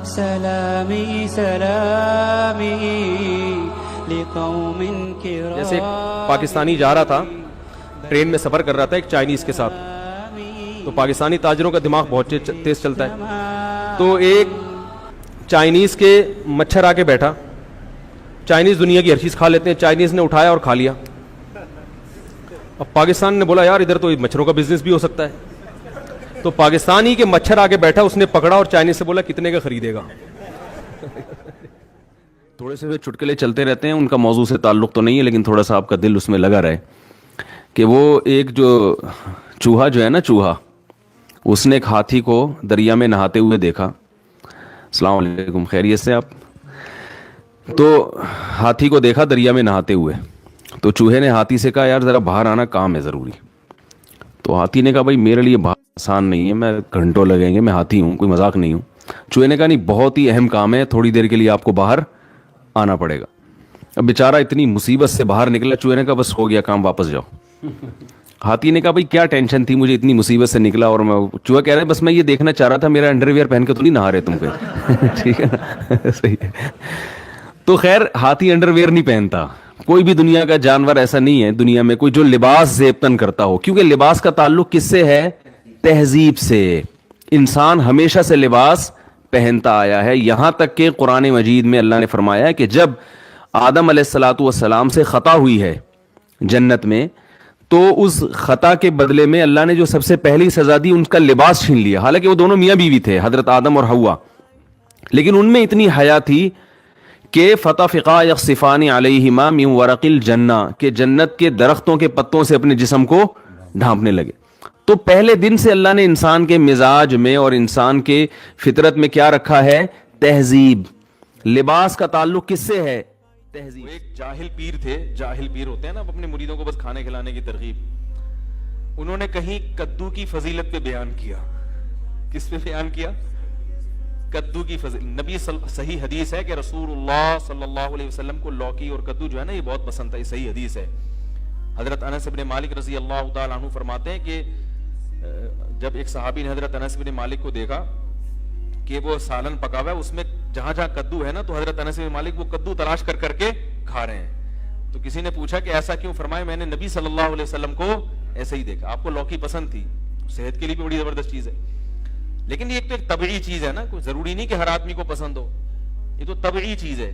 سلامی سلامی لقوم کرام. جیسے ایک پاکستانی جا رہا تھا، ٹرین میں سفر کر رہا تھا ایک چائنیز کے ساتھ. تو پاکستانی تاجروں کا دماغ بہت تیز چلتا ہے. تو ایک چائنیز کے مچھر آ کے بیٹھا. چائنیز دنیا کی ہر چیز کھا لیتے ہیں، چائنیز نے اٹھایا اور کھا لیا. اب پاکستان نے بولا یار ادھر تو مچھروں کا بزنس بھی ہو سکتا ہے. تو پاکستانی کے مچھر آ کے بیٹھا، اس نے پکڑا اور چائنیز سے بولا کتنے کا خریدے گا. تھوڑے سے چٹکلے چلتے رہتے ہیں، ان کا موضوع سے تعلق تو نہیں ہے لیکن تھوڑا سا آپ کا دل اس میں لگا رہے کہ وہ ایک جو چوہا جو ہے نا، چوہا، اس نے ایک ہاتھی کو دریا میں نہاتے ہوئے دیکھا. السلام علیکم، خیریت سے آپ؟ تو ہاتھی کو دیکھا دریا میں نہاتے ہوئے. تو چوہے نے ہاتھی سے کہا یار ذرا باہر آنا، کام ہے ضروری. تو ہاتھی نے کہا بھائی میرے لیے باہر آسان نہیں ہے، میں گھنٹوں لگیں گے، میں ہاتھی ہوں، کوئی مذاق نہیں ہوں. چوہے نے کہا نہیں، بہت ہی اہم کام ہے، تھوڑی دیر کے لیے آپ کو باہر آنا پڑے گا. اب بیچارہ اتنی مصیبت سے باہر نکلا. چوہے نے کہا بس ہو گیا کام، واپس جاؤ. ہاتھی نے کہا بھائی کیا ٹینشن تھی، مجھے اتنی مصیبت سے نکلا. اور میں، چوہا کہہ رہا ہے بس میں یہ دیکھنا چاہ رہا تھا میرا انڈر ویئر پہن کے تو نہیں نہا رہے تم پہ. ٹھیک ہے نا، صحیح ہے. تو خیر ہاتھی انڈر ویئر نہیں پہنتا. کوئی بھی دنیا کا جانور ایسا نہیں ہے دنیا میں کوئی جو لباس زیبتن کرتا ہو، کیونکہ لباس کا تعلق کس سے ہے؟ تہذیب سے. انسان ہمیشہ سے لباس پہنتا آیا ہے، یہاں تک کہ قرآن مجید میں اللہ نے فرمایا کہ جب آدم علیہ الصلوۃ والسلام سے خطا ہوئی ہے جنت میں، تو اس خطا کے بدلے میں اللہ نے جو سب سے پہلی سزا دی، ان کا لباس چھین لیا. حالانکہ وہ دونوں میاں بیوی تھے، حضرت آدم اور حوا، لیکن ان میں اتنی حیا تھی کہ فطفقا یخصفان علیہما من ورق الجنہ، کہ جنت کے درختوں کے پتوں سے اپنے جسم کو ڈھانپنے لگے. تو پہلے دن سے اللہ نے انسان کے مزاج میں اور انسان کے فطرت میں کیا رکھا ہے؟ تہذیب. لباس کا تعلق کس سے ہے؟ تہذیب. ایک جاہل پیر تھے، جاہل پیر ہوتے ہیں نا اپنے مریدوں کو بس کھانے کھلانے کی ترغیب. انہوں نے کہیں کدو کی فضیلت پہ بیان کیا. کس پہ بیان کیا؟ کدو کی فضیلت. نبی صحیح حدیث ہے کہ رسول اللہ صلی اللہ علیہ وسلم کو لوکی اور کدو جو ہے نا یہ بہت پسند تھا. یہ صحیح حدیث ہے. حضرت انس بن مالک رضی اللہ تعالیٰ عنہ فرماتے ہیں کہ جب ایک صحابی نے حضرت انس بن مالک کو دیکھا کہ وہ سالن پکا ہوا ہے، اس میں جہاں جہاں کدو ہے نا، تو حضرت انس بن مالک وہ کدو تلاش کر کر کے کھا رہے ہیں. تو کسی نے پوچھا کہ ایسا کیوں؟ فرمایا میں نے نبی صلی اللہ علیہ وسلم کو ایسے ہی دیکھا. آپ کو لوکی پسند تھی، صحت کے لیے بھی بڑی زبردست چیز ہے، لیکن یہ ایک طبعی چیز ہے نا، کوئی ضروری نہیں کہ ہر آدمی کو پسند ہو، یہ تو طبعی چیز ہے.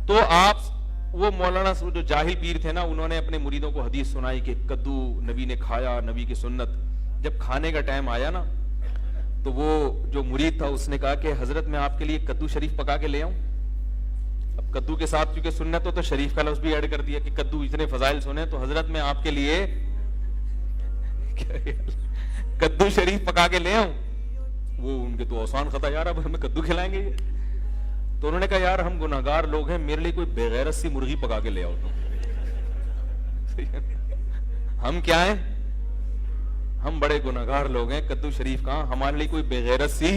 تو آپ وہ مولانا جو جاہل پیر تھے نا، انہوں نے اپنے مریدوں کو حدیث سنائی کہ کدو نبی نے کھایا، نبی کی سنت. جب کھانے کا ٹائم آیا نا، تو وہ جو مرید تھا اس نے کہا کہ حضرت میں آپ کے لیے کدو شریف پکا کے لے آؤں. اب کدو کے ساتھ کیونکہ سنت ہو تو شریف کا لفظ بھی ایڈ کر دیا کہ کدو اتنے فضائل سنے، تو حضرت میں آپ کے لیے کدو شریف پکا کے لے آؤں. وہ ان کے تو آسان خطا، یار اب ہمیں کدو کھلائیں گے. تو انہوں نے کہا یار ہم گناہگار لوگ ہیں، میرے لیے کوئی بغیرت سی مرغی پکا کے لے آؤ. ہم کیا ہیں؟ ہم بڑے گناہگار لوگ ہیں، کدو شریف کہاں، ہمارے لیے کوئی بغیرت سی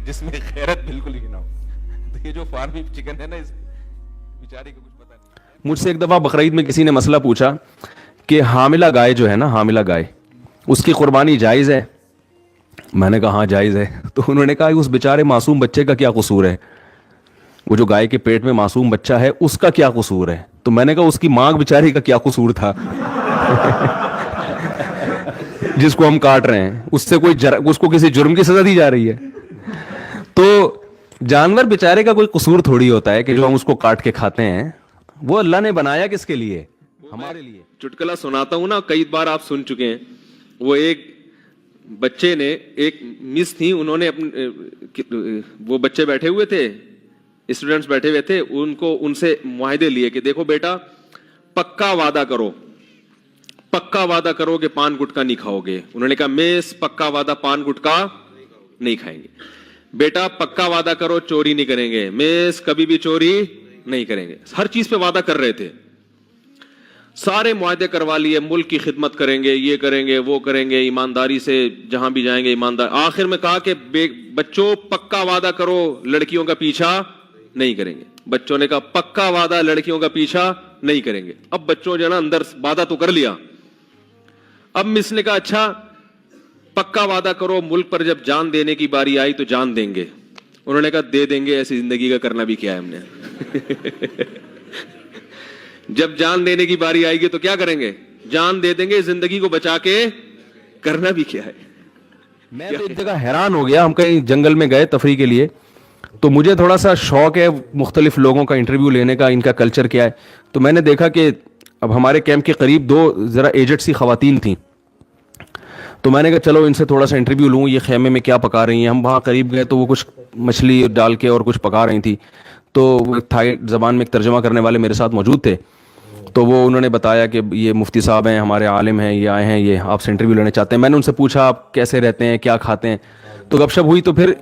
جس میں غیرت بالکل ہی نہ ہو. تو یہ جو فارمی چکن ہے نا، اس بیچاری کو کچھ پتہ نہیں. مجھ سے ایک دفعہ بقرعید میں کسی نے مسئلہ پوچھا کہ حاملہ گائے جو ہے نا، حاملہ گائے، اس کی قربانی جائز ہے؟ میں نے کہا ہاں جائز ہے. تو انہوں نے کہا اس بیچارے معصوم بچے کا کیا قصور ہے؟ وہ جو گائے کے پیٹ میں معصوم بچہ ہے اس کا کیا قصور ہے؟ تو میں نے کہا اس کی ماں بیچاری کا کیا قصور تھا جس کو ہم کاٹ رہے ہیں، اس سے کوئی اس کو کسی جرم کی سزا دی جا رہی ہے. تو جانور بیچارے کا کوئی قصور تھوڑی ہوتا ہے کہ جو ہم اس کو کاٹ کے کھاتے ہیں. وہ اللہ نے بنایا کس کے لیے؟ ہمارے لیے. چٹکلا سناتا ہوں نا، کئی بار آپ سن چکے ہیں. وہ ایک بچے نے، ایک مس تھی، انہوں نے وہ بچے بیٹھے ہوئے تھے، اسٹوڈنٹس بیٹھے ہوئے تھے، ان سے معاہدے لیے کہ دیکھو بیٹا پکا وعدہ کرو، پکا وعدہ کرو کہ پان گٹکا نہیں کھاؤ گے. انہوں نے کہا میس پکا وعدہ پان گٹکا نہیں کھائیں گے. بیٹا پکا وعدہ کرو چوری نہیں کریں گے. میس کبھی بھی چوری نہیں کریں گے. ہر چیز پہ وعدہ کر رہے تھے، سارے معاہدے کروا لیے، ملک کی خدمت کریں گے، یہ کریں گے، وہ کریں گے، ایمانداری سے جہاں بھی جائیں گے ایماندار. آخر میں کہا کہ بچوں پکا وعدہ کرو لڑکیوں کا پیچھا نہیں کریں گے. بچوں نے کہا پکا وعدہ لڑکیوں کا پیچھا نہیں کریں گے. اب بچوں جو ہے نا اندر وعدہ تو کر لیا. اب مس نے کہا اچھا پکا وعدہ کرو ملک پر جب جان دینے کی باری آئی تو جان دیں گے. انہوں نے کہا دے دیں گے, ایسی زندگی کا کرنا بھی کیا ہے ہم نے. جب جان دینے کی باری آئے گی تو کیا کریں گے؟ جان دے دیں گے, زندگی کو بچا کے کرنا بھی کیا ہے. میں تو ایک جگہ حیران ہو گیا, ہم کہیں جنگل میں گئے تفریح کے لیے, تو مجھے تھوڑا سا شوق ہے مختلف لوگوں کا انٹرویو لینے کا, ان کا کلچر کیا ہے. تو میں نے دیکھا کہ اب ہمارے کیمپ کے قریب 2 ذرا ایجڈ سی خواتین تھیں, تو میں نے کہا چلو ان سے تھوڑا سا انٹرویو لوں, یہ خیمے میں کیا پکا رہی ہیں. ہم وہاں قریب گئے تو وہ کچھ مچھلی ڈال کے اور کچھ پکا رہی تھی. تو تھائی زبان میں ایک ترجمہ کرنے والے میرے ساتھ موجود تھے, تو وہ انہوں نے بتایا کہ یہ مفتی صاحب ہیں, ہمارے عالم ہیں, یہ آئے ہیں, یہ آپ سے انٹرویو لینا چاہتے ہیں. میں نے ان سے پوچھا آپ کیسے رہتے ہیں, کیا کھاتے ہیں, تو گپ شپ ہوئی. تو پھر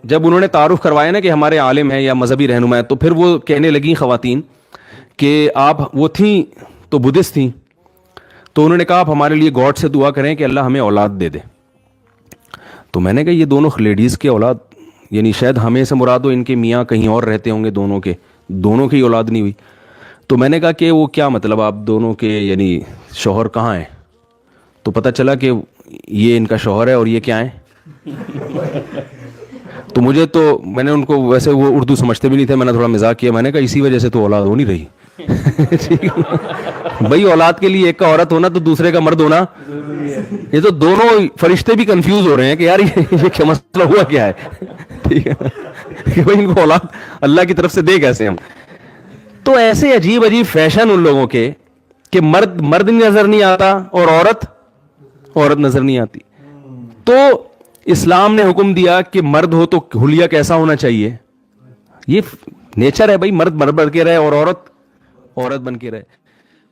جب انہوں نے تعارف کروایا نا کہ ہمارے عالم ہیں یا مذہبی رہنما ہیں, تو پھر وہ کہنے لگیں خواتین کہ آپ, وہ تھیں تو بدھسٹ تھیں, تو انہوں نے کہا آپ ہمارے لیے گاڈ سے دعا کریں کہ اللہ ہمیں اولاد دے دے. تو میں نے کہا یہ دونوں لیڈیز کے اولاد, یعنی شاید ہمیں سے مراد ہو, ان کے میاں کہیں اور رہتے ہوں گے, دونوں کی اولاد نہیں ہوئی. تو میں نے کہا کہ وہ کیا مطلب آپ دونوں کے, یعنی شوہر کہاں ہیں؟ تو پتہ چلا کہ یہ ان کا شوہر ہے اور یہ کیا ہیں. تو میں نے ان کو, ویسے وہ اردو سمجھتے بھی نہیں تھے, میں نے تھوڑا مزاق کیا, میں نے کہا اسی وجہ سے تو اولاد ہو نہیں رہی. بھائی اولاد کے لیے ایک کا عورت ہونا تو دوسرے کا مرد ہونا, یہ تو دونوں فرشتے بھی کنفیوز ہو رہے ہیں کہ یار یہ کیا مسئلہ ہوا کیا ہے. ٹھیک ہے کہ بھائی ان کو اولاد اللہ کی طرف سے دے کیسے ہم. تو ایسے عجیب فیشن ان لوگوں کے کہ مرد نظر نہیں آتا اور عورت نظر نہیں آتی. تو اسلام نے حکم دیا کہ مرد ہو تو حلیہ کیسا ہونا چاہیے, یہ نیچر ہے بھائی, مرد بن کے رہے اور عورت بن کے رہے.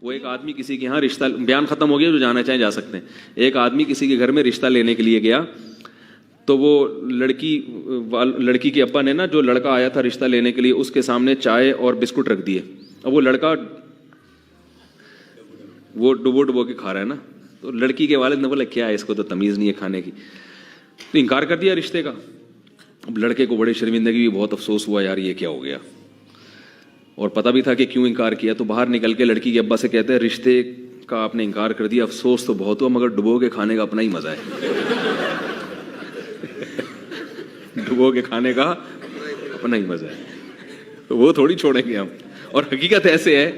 وہ ایک آدمی کسی کے یہاں رشتہ, بیان ختم ہو گیا, جو جانا چاہیں جا سکتے ہیں. ایک آدمی کسی کے گھر میں رشتہ لینے کے لیے گیا, تو وہ لڑکی کے ابا نے نا, جو لڑکا آیا تھا رشتہ لینے کے لیے, اس کے سامنے چائے اور بسکٹ رکھ دیے. اب وہ لڑکا وہ ڈبو کے کھا رہا ہے نا, تو لڑکی کے والد نے بولا کیا ہے, اس کو تو تمیز نہیں ہے کھانے کی, تو انکار کر دیا رشتے کا. اب لڑکے کو بڑی شرمندگی بھی, بہت افسوس ہوا یار یہ کیا ہو گیا, اور پتہ بھی تھا کہ کیوں انکار کیا. تو باہر نکل کے لڑکی کے ابا سے کہتے ہیں رشتے کا آپ نے انکار کر دیا, افسوس تو بہت ہوا, مگر ڈبو کے کھانے کا اپنا ہی مزہ ہے. ڈبو کے کھانے کا اپنا ہی مزہ ہے, تو وہ تھوڑی چھوڑیں گے ہم. اور حقیقت ایسے ہے,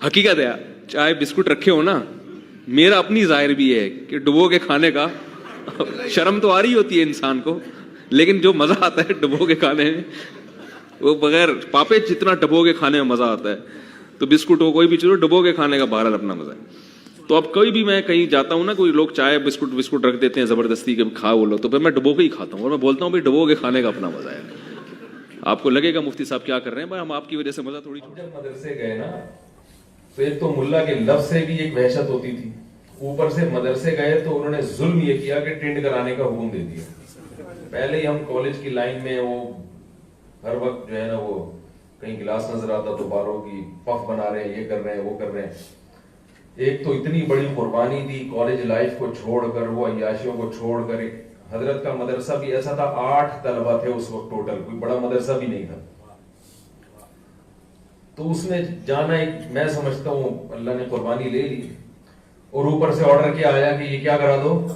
حقیقت ہے, چائے بسکٹ رکھے ہو نا, میرا اپنی ظاہر بھی ہے کہ ڈبو کے کھانے کا شرم تو آ رہی ہوتی ہے انسان کو, لیکن جو مزہ آتا ہے ڈبو کے کھانے میں, وہ بغیر پاپے جتنا ڈبو کے کھانے میں مزہ آتا ہے, تو بسکٹ ہو کوئی بھی چیز ہو, ڈبو کے کھانے کا بہرحال اپنا مزہ ہے. تو اب کوئی بھی میں کہیں جاتا ہوں نا, کوئی لوگ چائے بسکٹ رکھ دیتے ہیں زبردستی کے کھا وہ لو, تو پھر میں ڈبو کے ہی کھاتا ہوں, اور میں بولتا ہوں بھائی ڈبو کے کھانے کا اپنا مزہ ہے. آپ کو لگے گا مفتی صاحب کیا کر رہے ہیں, بھائی ہم آپ کی وجہ سے مزہ تھوڑی. جب مدرسے گئے نا, تو ایک تو ملا کے لفظ سے بھی ایک وحشت ہوتی تھی, اوپر سے مدرسے گئے تو انہوں نے ظلم یہ کیا کہ ٹینڈ کرانے کا حکم دے دیا. پہلے ہی ہم کالج کی لائن میں, وہ ہر وقت جو ہے نا, وہ کہیں گلاس نظر آتا تو بالوں کی پف بنا رہے ہیں, یہ کر رہے ہیں, وہ کر رہے ہیں. ایک تو اتنی بڑی قربانی دی کالج لائف کو چھوڑ کر, وہ عیاشیوں کو چھوڑ کر. حضرت کا مدرسہ بھی ایسا تھا, 8 طلبہ تھے اس وقت ٹوٹل, کوئی بڑا مدرسہ بھی نہیں تھا. تو اس میں جانا ایک, میں سمجھتا ہوں اللہ نے قربانی لے لی, اور اوپر سے آرڈر کیا آیا کہ یہ کیا کرا دو,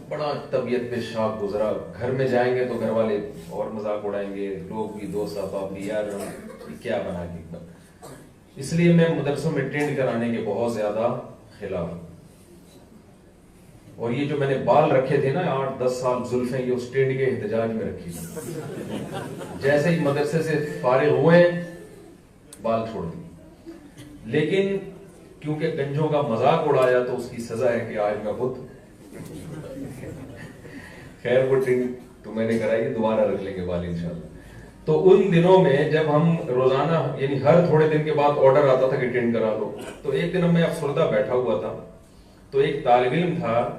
بڑا طبیعت پہ شاک گزرا. گھر میں جائیں گے تو گھر والے اور مذاق اڑائیں گے, لوگ بھی, دوست احباب بھی, یار کیا بنا کے. اس لیے میں مدرسوں میں ٹینڈ کرانے کے بہت زیادہ خلاف. اور یہ جو میں نے بال رکھے تھے نا 8-10 سال زلفیں, یہ اس ٹینڈ کے احتجاج میں رکھی تھی. جیسے ہی مدرسے سے فارغ ہوئے بال چھوڑ دی. لیکن کیونکہ گنجوں کا مذاق اڑایا تو اس کی سزا ہے کہ آج میں خود. خیر وہ ٹینڈ تو میں نے کرائی, دوبارہ رکھ لیں گے بال انشاءاللہ. تو ان دنوں میں جب ہم روزانہ, یعنی ہر تھوڑے دن کے بعد آرڈر آتا تھا کہ ٹینڈ کرا لو, تو ایک دن میں افسردہ بیٹھا ہوا تھا, تو ایک طالب علم تھا,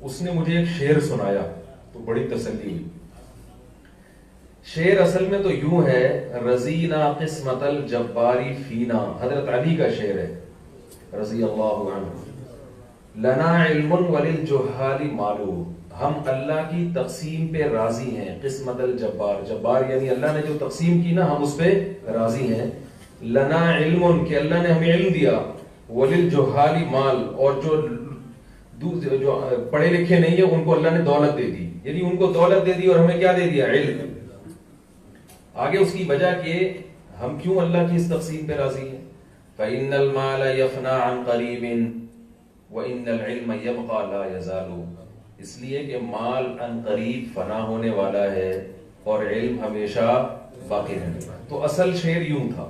اس نے مجھے ایک شعر سنایا, تو بڑی تسلی ہوئی. شعر اصل میں تو یوں ہے, رضینا قسمت الجباری فینا, حضرت علی کا شعر ہے رضی اللہ عنہ. لنا علم وللجہال معلوم, ہم اللہ کی تقسیم پہ راضی ہیں. قسمت الجبار, جبار یعنی اللہ نے جو تقسیم کی نا, ہم اس پہ راضی ہیں. لنا علم, کہ اللہ نے ہمیں علم دیا. وللجہال مال, اور جو پڑھے لکھے نہیں ہیں ان کو اللہ نے دولت دے دی. یعنی ان کو دولت دے دی اور ہمیں کیا دے دیا؟ علم. آگے اس کی وجہ کہ ہم کیوں اللہ کی اس تقسیم پہ راضی ہیں. فَإِنَّ الْمَالَ يَفْنَى عَنْ قَرِيبٍ وَإِنَّ الْعِلْمَ يَبْقَى لَا يَزَالُ. اس لیے کہ مال ان قریب فنا ہونے والا ہے اور علم ہمیشہ باقی رہنے والا. تو اصل شعر یوں تھا.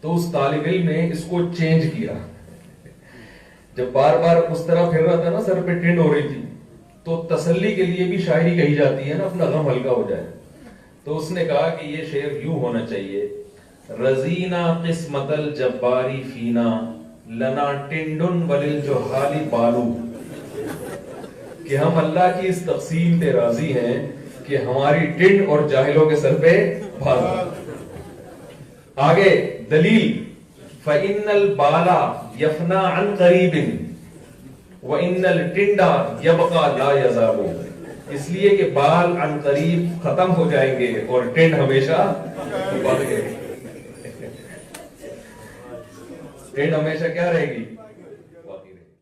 تو اس طالب علم نے اس کو چینج کیا. جب بار بار اس طرح پھر رہا تھا نا، سر پہ ٹنڈ ہو رہی تھی، تو تسلی کے لیے بھی شاعری کہی جاتی ہے نا، اپنا غم ہلکا ہو جائے. تو اس نے کہا کہ یہ شعر یوں ہونا چاہیے: رزینا قسمت الجباری فینا لنا ٹنڈن وللجہال بالو. کہ ہم اللہ کی اس تقسیم پہ راضی ہیں کہ ہماری ٹنڈ اور جاہلوں کے سر پہ بال. آگے دلیل: فَإِنَّ الْبَالَ يَفْنَى عَنْ قَرِيبٍ وَإِنَّ الْٹِنْڈَ يَبْقَى لَا يَزَالُ. اس لیے کہ بال عن قریب ختم ہو جائیں گے اور ٹنڈ ہمیشہ باقی رہے گی. ٹنڈ ہمیشہ کیا رہے گی؟ باقی رہے گی.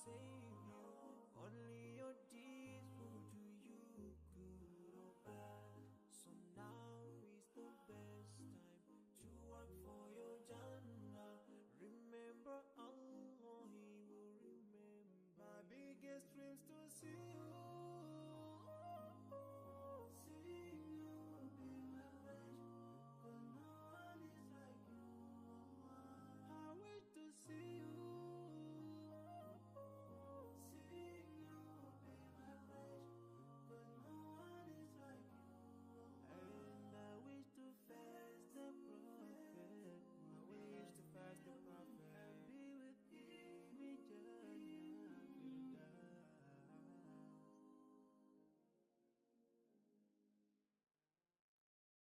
save you. Only your deeds will do you good or bad. So now is the best time to work for your Jannah. Remember Allah, He will remember. My biggest dreams to see